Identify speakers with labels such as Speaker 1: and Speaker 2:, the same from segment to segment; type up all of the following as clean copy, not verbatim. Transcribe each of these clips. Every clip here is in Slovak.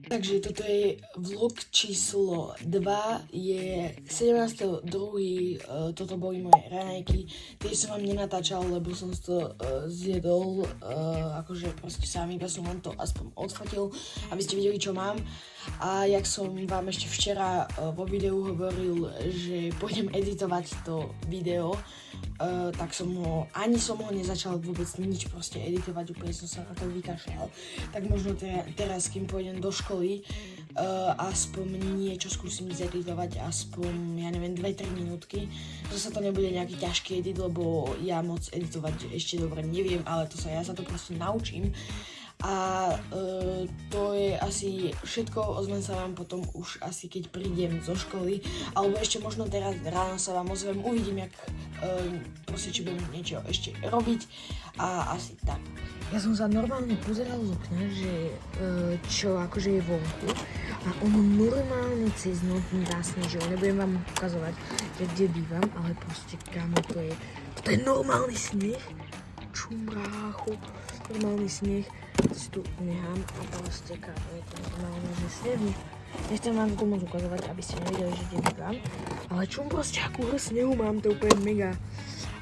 Speaker 1: Takže toto je vlog číslo 2, je 17.2. Toto boli moje raňajky. Tie som vám nenatáčal, lebo som si to zjedol, akože proste sám, iba som vám to aspoň odfotil, aby ste videli, čo mám. A jak som vám ešte včera vo videu hovoril, že pôjdem editovať to video, tak som ho nezačal vôbec nič proste editovať, úplne som sa na to vykašľal. Tak možno teraz, kým pôjdem do školy, aspoň niečo skúsim zeditovať, aspoň, ja neviem, 2-3 minútky. Zase to nebude nejaký ťažký edit, lebo ja moc editovať ešte dobre neviem, ale ja sa to proste naučím. A to je asi všetko, ozvem sa vám potom už asi keď prídem zo školy, alebo ešte možno teraz ráno sa vám ozvem, uvidím jak proste či budem niečo ešte robiť a asi tak. Ja som sa normálne pozeral z okna, že čo akože je vonku a on normálne cez noc zasnežil, nebudem vám ukazovať, že kde bývam, ale proste kámo, to je normálny sneh, čumbráchu, normálny sneh. Si tu nechám a proste kámo, je to normálne, že snehu. Nechcem vám to moc ukazovať, aby ste nevedeli, že kde bývam, ale čum proste akú snehu mám, to je úplne mega.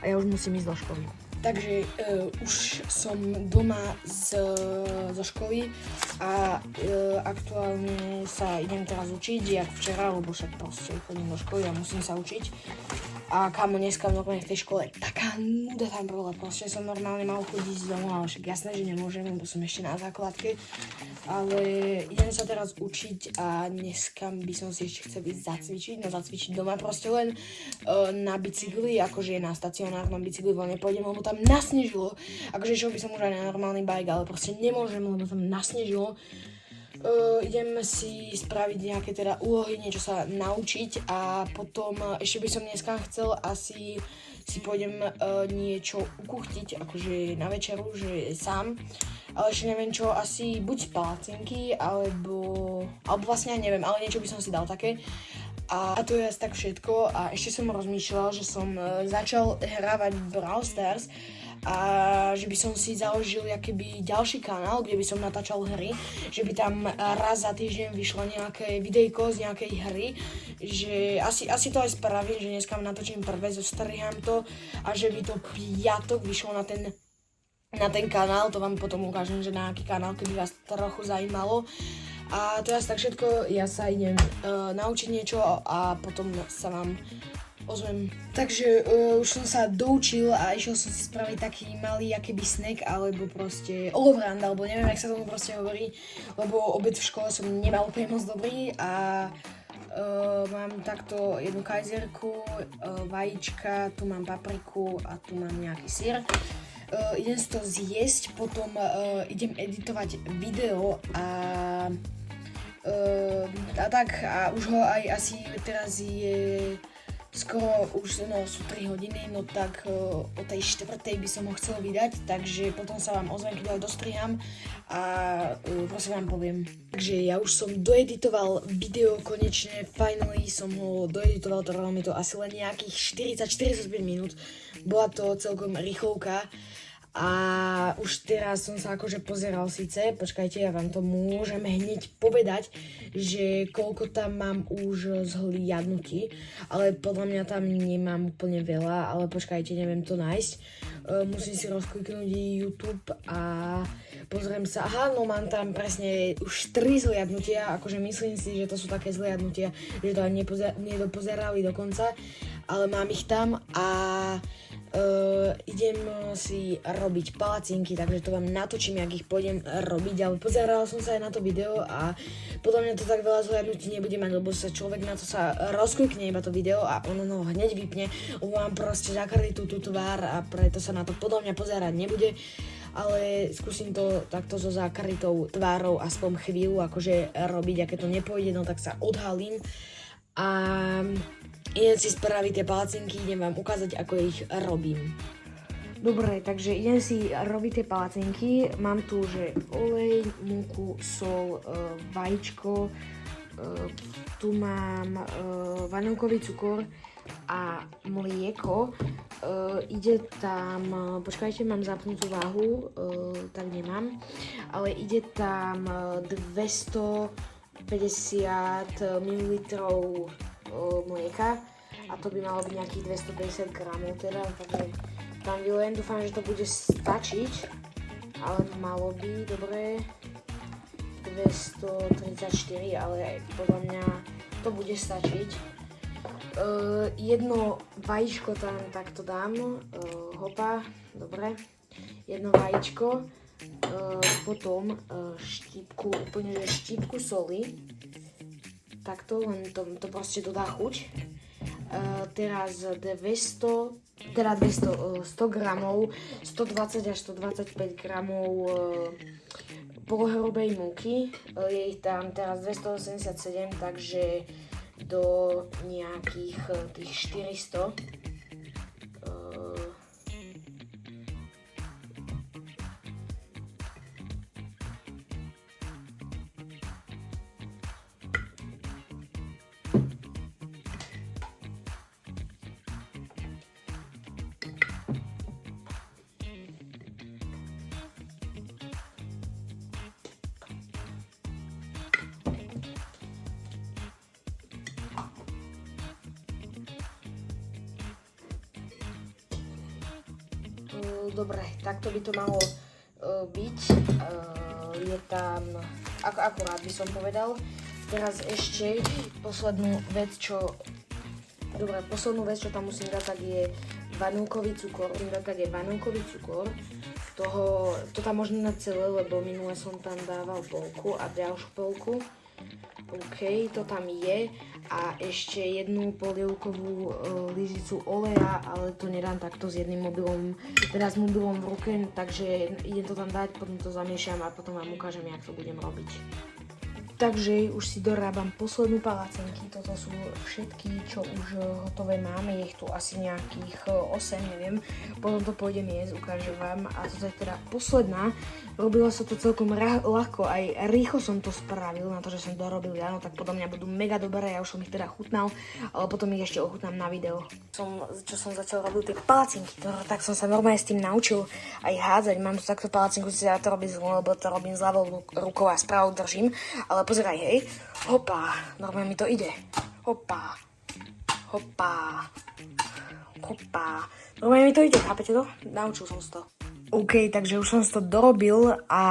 Speaker 1: A ja už musím ísť do školy. Takže už som doma zo školy a aktuálne sa idem teraz učiť, jak včera, lebo však proste chodím do školy a musím sa učiť. A kámo, dneska normálne v tej škole taká nuda tam bola, proste som normálne mal chodiť z domu, ale však jasné, že nemôžem, lebo som ešte na základke. Ale idem sa teraz učiť a dneska by som si ešte chcel ísť zacvičiť doma proste len na bicykli, akože na stacionárnom bicykli, lebo nepôjdem, lebo tam nasnežilo. Akože išiel by som už aj na normálny bike, ale proste nemôžem, lebo tam nasnežilo. Idem si spraviť nejaké teda úlohy, niečo sa naučiť a potom ešte by som dneska chcel asi si pôjdem niečo ukuchtiť, akože na večeru, že sám. Ale ešte neviem čo, asi buď palacinky, alebo vlastne neviem, ale niečo by som si dal také. A to je asi tak všetko a ešte som rozmýšľal, že som začal hrávať Brawl Stars a že by som si založil akýby ďalší kanál, kde by som natáčal hry, že by tam raz za týždeň vyšlo nejaké videjko z nejakej hry, že asi to aj spravím, že dneska natočím prvé, zostriham to a že by to piatok vyšlo na ten kanál, to vám potom ukážem, že na aký kanál, keby vás trochu zajímalo. A to je asi tak všetko, ja sa idem naučiť niečo a potom sa vám ozvem. Takže už som sa doučil a išiel som si spraviť taký malý akýby snack, alebo proste olovrand, alebo neviem, jak sa tomu proste hovorí, lebo obed v škole som nemal úplne moc dobrý a mám takto jednu kajzerku, vajíčka, tu mám papriku a tu mám nejaký syr. Idem si to zjesť, potom idem editovať video a tak a už ho aj asi teraz je skoro už sú 3 hodiny, no tak o tej 4. by som ho chcel vydať, takže potom sa vám ozvem, keď ho dostriham a prosím vám poviem. Takže ja už som doeditoval video konečne, finally som ho doeditoval, trvalo mi to asi len nejakých 40-45 minút, bola to celkom rýchlovka. A už teraz som sa akože pozeral síce, počkajte, ja vám to môžem hneď povedať, že koľko tam mám už zhliadnutí, ale podľa mňa tam nemám úplne veľa, ale počkajte, neviem to nájsť. Musím si rozkliknúť YouTube a pozriem sa, aha, no mám tam presne už 3 zhliadnutia, akože myslím si, že to sú také zhliadnutia, že to ani nedopozerali dokonca, ale mám ich tam a idem si robiť palacinky, takže to vám natočím, jak ich pôjdem robiť, ale pozeral som sa aj na to video a podľa mňa to tak veľa zhliadnutí nebude mať, lebo sa človek na to sa rozklikne iba to video a ono ho hneď vypne, lebo mám proste zakrytú tú tvár a preto sa na to podľa mňa pozerať nebude, ale skúsim to takto so zakrytou tvárou aspoň chvíľu akože robiť, a keď to nepôjde, no tak sa odhalím a idem si spraviť tie palacinky, idem vám ukázať, ako ich robím. Dobre, takže idem si robiť tie palacinky. Mám tu, že olej, múku, sol, vajíčko, tu mám vanilkový cukor a mlieko. Ide tam, počkajte, mám zapnutú váhu, tak nemám, ale ide tam 200
Speaker 2: 50 ml mlieka a to by malo byť nejakých 250 gramov teda, takže tam vylejem, dúfam, že to bude stačiť, ale malo by, dobre, 234, ale podľa mňa to bude stačiť. Jedno vajíčko tam takto dám, hopa, dobre, jedno vajíčko, potom štípku, úplne že štípku soli, takto, len to proste dodá chuť. Teraz 100 gramov, 120 až 125 gramov polohrubej múky, je ich tam teraz 287, takže do nejakých tých 400. Dobre, takto by to malo byť. Je tam, akurát by som povedal. Teraz ešte poslednú vec, čo tam musím dať, tak je vanilkový cukor. To tam možno na celé, lebo minule som tam dával polku a ďalšiu polku. OK, to tam je. A ešte jednu polievkovú lyžicu oleja, ale to nedám takto s jedným mobilom, teda s mobilom v ruke, takže idem to tam dať, potom to zamiešam a potom vám ukážem, jak to budem robiť. Takže už si dorábam poslednú palacinky, toto sú všetky, čo už hotové máme, je ich tu asi nejakých 8, neviem, potom to pôjdem jesť, ukážem vám a toto je teda posledná, robila sa to celkom ľahko, aj rýchlo som to spravil na to, že som to robil ja, no tak podľa mňa budú mega dobré, ja už som ich teda chutnal, ale potom ich ešte ochutnám na video. Čo som začal robiť tie palacinky, tak som sa normálne s tým naučil aj hádzať, mám tu takto palacinku, si ja to robím zle, lebo to robím s ľavou rukou a s pravou držím, ale pozeraj, hej, hopa, normálne mi to ide, hopa, normálne mi to ide, chápete to? Naučil som si to. OK, takže už som si to dorobil a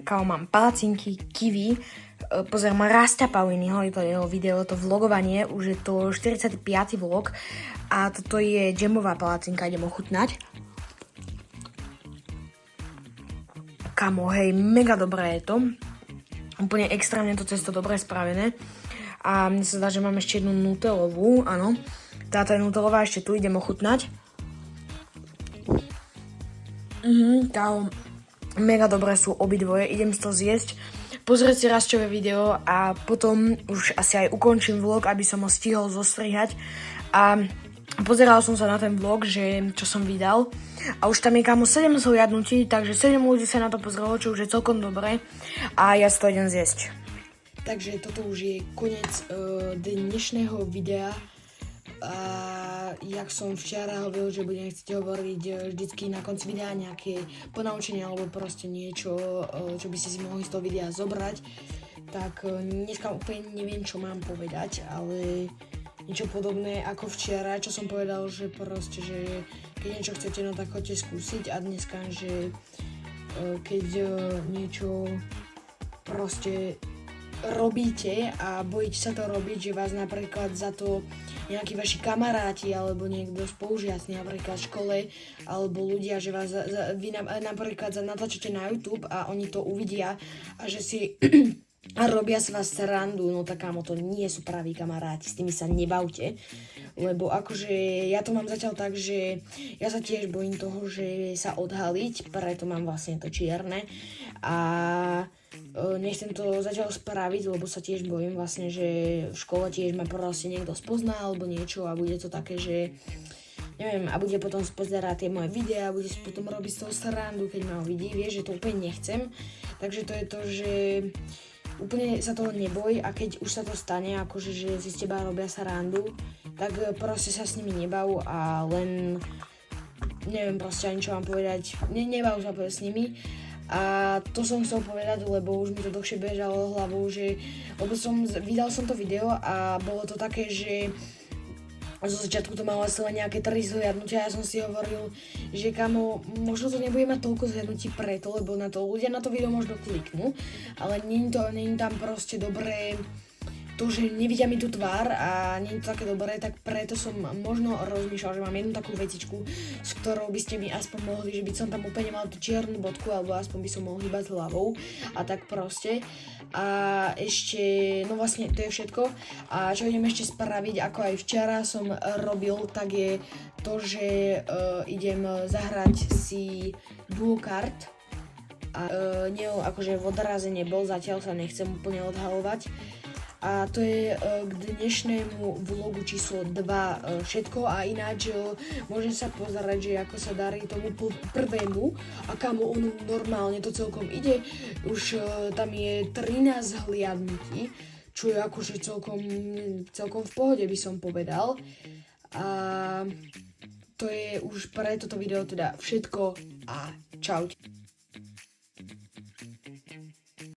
Speaker 2: kámo, mám palacinky, kiwi, pozerám Rasta Pauliniho, je to jeho video, to vlogovanie, už je to 45. vlog a toto je džemová palacinka, idem ochutnať. Kámo, hej, mega dobré je to. Úplne extrémne to cesto dobre spravené. A mne sa zdá, že mám ešte jednu nutelovú, áno. Táto je nutelová, ešte tu idem ochutnať. Kámo, mega dobré sú obidvoje, idem si to zjesť. Pozrieť si Rastové video a potom už asi aj ukončím vlog, aby som ho stihol zostrihať. A pozeral som sa na ten vlog, čo som vydal. A už tam je kámo 7 zhliadnutí, takže 7 ľudí sa na to pozrelo, čo už je celkom dobré. A ja si to idem zjesť. Takže toto už je koniec dnešného videa. A jak som včera hovoril, že budem chcieť hovoriť vždycky na konci videa nejaké ponaučenie alebo proste niečo, čo by ste si mohli z toho videa zobrať. Tak dneska úplne neviem, čo mám povedať, ale niečo podobné ako včera, čo som povedal, že proste, že keď niečo chcete, no tak choďte skúsiť a dneska, že keď niečo proste robíte a bojíte sa to robiť, že vás napríklad za to nejakí vaši kamaráti alebo niekto spolužiaci napríklad v škole alebo ľudia, že vás vy napríklad natáčate na YouTube a oni to uvidia a že si a robia z vás srandu, no tak kámo, to nie sú praví kamaráti, s tými sa nebavte, lebo akože ja to mám zatiaľ tak, že ja sa tiež bojím toho, že sa odhaliť, preto mám vlastne to čierne a nechcem to zatiaľ spraviť, lebo sa tiež bojím vlastne, že v škole tiež ma proste niekto spozná alebo niečo a bude to také, že neviem, a bude potom spozerať tie moje videá, bude si potom robiť z toho srandu, keď ma uvidí, vieš, že to úplne nechcem, takže to je to, že úplne sa toho neboj a keď už sa to stane, akože že si z teba robia srandu, tak proste sa s nimi nebav a len neviem proste ani čo vám povedať, nebav sa s nimi
Speaker 1: A to som chcel povedať, lebo už mi to dlhšie bežalo hlavou, že lebo vydal som to video a bolo to také, že zo začiatku to malo asi len nejaké 3 zhliadnutia a ja som si hovoril, že kamo, možno to nebude mať toľko zhliadnutí preto, lebo na to ľudia na to video možno kliknú, ale nie je tam proste dobré to, že nevidia mi tú tvár a nie je to také dobré, tak preto som možno rozmýšľal, že mám jednu takú vecičku, s ktorou by ste mi aspoň mohli, že by som tam úplne mal tú čiernu bodku, alebo aspoň by som mohol hýbať hlavou a tak proste. A ešte, no vlastne to je všetko. A čo idem ešte spraviť, ako aj včera som robil, tak je to, že idem zahrať si duo kart. A nie, akože v odraze nebol, zatiaľ sa nechcem úplne odhalovať. A to je k dnešnému vlogu číslo 2 všetko a ináč môžem sa pozerať, že ako sa darí tomu prvému a kamo ono normálne to celkom ide. Už tam je 13 hliadnutí, čo je akože celkom v pohode by som povedal. A to je už pre toto video teda všetko a čaute.